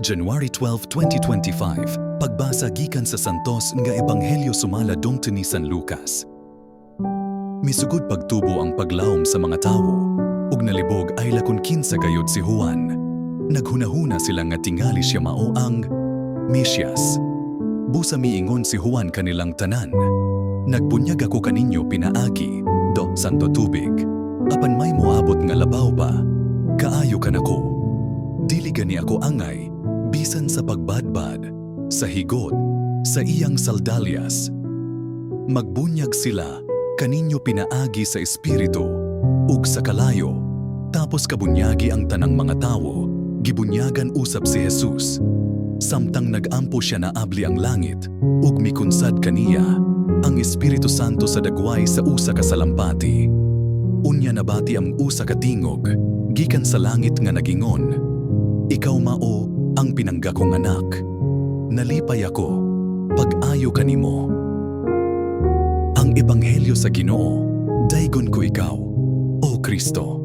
January 12, 2025, pagbasa gikan sa santos nga ebanghelyo sumala dongto ni San Lucas. Misugod pagtubo ang paglawom sa mga tawo, ug nalibog ay lakon kinsa gayud si Juan. Naghunahuna sila nga tingali siya mao ang Mesias. Busa miingon si Juan kanilang tanan, "Nagbunyag ako kaninyo pinaagi, do santo tubig, apan may moabot nga labaw pa, kaayo kanako. Dili gani ako angay, bisan sa pagbadbad, sa higod, sa iyang saldalyas. Magbunyag sila, kaninyo pinaagi sa espiritu, ug sa kalayo, tapos kabunyagi ang tanang mga tawo, gibunyagan usab si Jesus. Samtang nag-ampo siya na abli ang langit, ug mikunsad kaniya, ang Espiritu Santo sa dagway sa usa ka salampati. Unya nabati ang usa ka tingog, gikan sa langit nga nagingon, "Ikaw mao ang pinangga kong anak. Nalipay ako, pag-ayo kanimo." Ang ebanghelyo sa Ginoo, daygon ko ikaw, O Kristo.